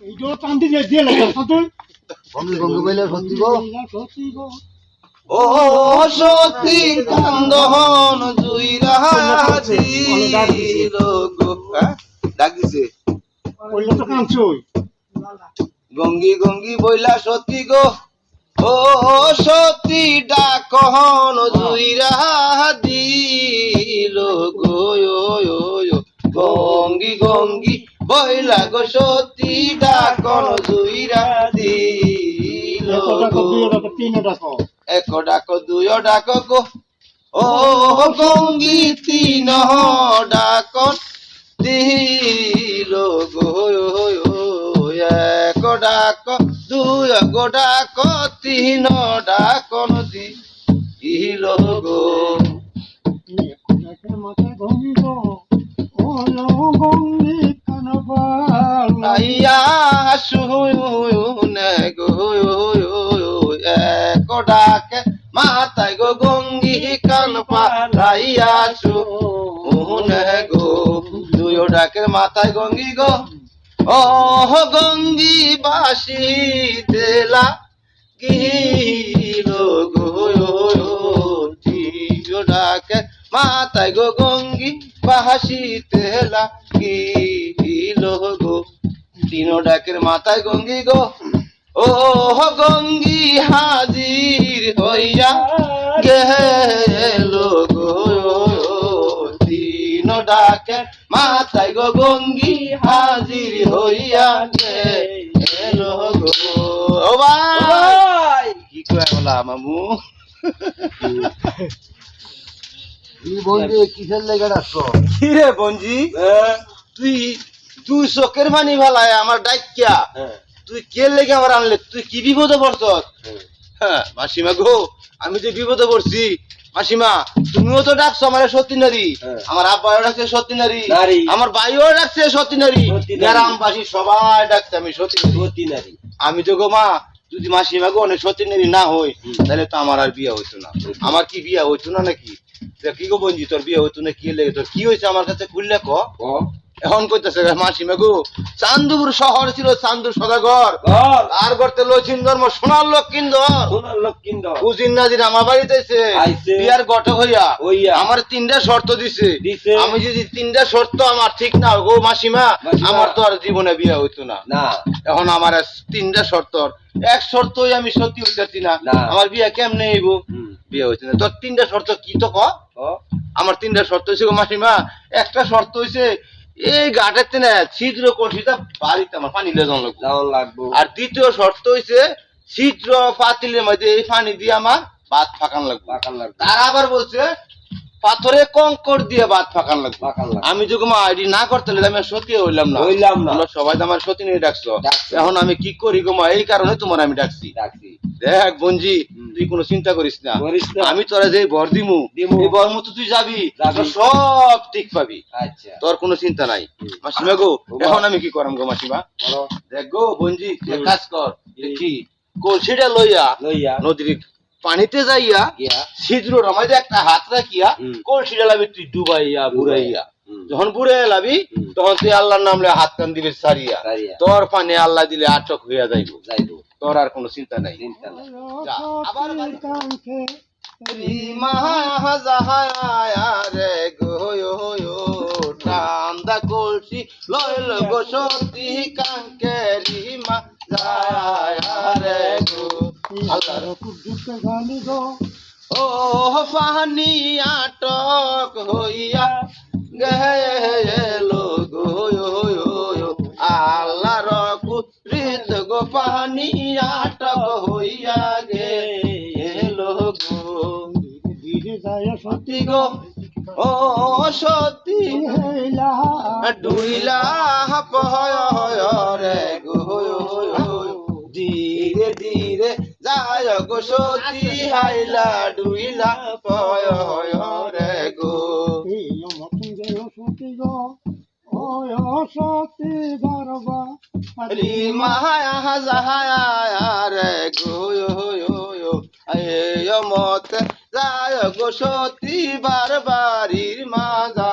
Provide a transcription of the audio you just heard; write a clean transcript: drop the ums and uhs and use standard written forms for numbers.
এইটো টান দিয়ে দিয়ে লাগে তুই গঙ্গি গঙ্গি বইলে সত্যি গো ও সতী কান্দহন জুইরা দিল গো ডাক দিছে কইলে তো কাঁদছই গঙ্গি গঙ্গি বইলা সতী গো ও সতী ডাকহন জুইরা দিল গো গঙ্গি গঙ্গি বইলা গো সতী ডাকন জুইরা দিল গো এক ডাক দুই ডাক গো ও গঙ্গি তিন ডাক দিল গো এক ডাক দুই ডাক তিন ডাক দিল গো মাথা গঙ্গ ও গঙ্গি কানবাল লাইয়া শুনে গো এক ডাকে মাথায় গো গঙ্গি কান পালাইয়া শুনে গো দুই ডাকের মাথায় গঙ্গি গো ও গঙ্গি বাসি দেলা গিল গো দুই ডাকে মাথায় গো গঙ্গি বাসি দেলা গিল গো তিন ডাকের মাথায় গঙ্গি গো ও গঙ্গি হাজির হইয়া গেল গো তিন ডাকে মাথায় গো গঙ্গি হাজির হইয়া গেল গো ও ভাই কি কয় বলা মামু এই বন্ধু কিসের লেগে ডাকছো কি রে বঞ্জি তুই তুই চোখের পানি ভালায় আমার ডাকিয়া তুই কে লেগে আমার আনলে তুই কি বিপদে পড়ছ হ্যাঁ মাসিমা গো আমি যে বিপদে পড়ছি মাসিমা তুমিও তো ডাকছো আমার সত্যি নারী আমার আব্বাও ডাকছে সত্যি নারী আমার ভাইও ডাকছে সত্যি নারী গ্রামবাসী সবাই ডাকছে আমি সত্যি নারী আমি তো গো মা যদি মাসিমা গো অনেক সত্যি নারী না হই তাহলে তো আমার আর বিয়ে হইতো না আমার কি বিয়ে হইতো না নাকি কি গো বঞ্জি তোর বিয়ে হইতো না কি লেগে তোর কি হয়েছে আমার কাছে খুললে ক এখন কইতেছে মাসিমা গো চান্দুপুর শহর ছিল চান্দুর সদাগর আর করতে লক্ষিন্দর সোনার লক্ষিন্দর বুঝিন না দিন আমার বাড়িতে বিয়ার ঘটক হইয়া আমার তিনটা শর্ত দিছে আমি যদি তিনটা শর্ত আমার ঠিক না গো মাসিমা আমার তো আর জীবনে বিয়ে হইতো না এখন আমার তিনটা শর্ত এক শর্তই আমি সত্যি হইতেছি না আমার বিয়ে কেমনে হইব বিয়ে হইতো না তোর তিনটা শর্ত কি তো ক আমার তিনটা শর্ত হইছে গো মাসিমা একটা শর্ত হইছে এই গাটের না ছিদ্র কষিটা বাড়িতে আমার পানি লেজন লাগবো আর দ্বিতীয় শর্ত হইছে ছিদ্র পাতিলের মধ্যে এই পানি দিয়ে আমার ভাত ফাঁকান লাগবে তার আবার বলছে পাথরে কঙ্কর দিয়ে ভাত ফাঁকান লাগবে আমি যখন আইডি না করতে আমি সত্যি হইলাম না সবাই তো আমার সত্যি নিয়ে ডাকছো এখন আমি কি করি গো মা এই কারণে তোমার আমি ডাকছি দেখ বঞ্জি তুই কোনো চিন্তা করিস না আমি তোরা যে বর দিমু এই বর মতো তুই যাবি সব ঠিক পাবি তোর কোনো চিন্তা নাই মাসিমা গো এখন আমি কি করাম গো মাসিমা দেখ গো বঞ্জি কাজ কর কি কলসিটা লইয়া নদীর পানিতে যাইয়া ছিদ্রর আমাদের একটা হাত রাখিয়া কলসিটা লাবি তুই ডুবাইয়া বুড়াইয়া যখন বুড়ে লাবি তখন তুই আল্লাহর নাম লইয়া হাত কান দিবি সারিয়া তোর পানি আল্লাহ দিলে আটক হইয়া যাইব তোর আর কোনো চিন্তা নাই আবার রে গো টান্দা কলসি লইল গো সতী কাঙ্কে রিমা রে গো ও পানি আটক হইয়া গেল গো আল্লাহর কুদরত গো পানি আটক হইয়া গেল গো ধীরে যায় সতী গো ও সতী ডুইলা রে গো ধীরে ধীরে যায় গো সতী হাইলা ডুইলা রে গো সতী গর্বা মায়া যাহায়া রে গো মত যায় গো সতী বারবারির মাজা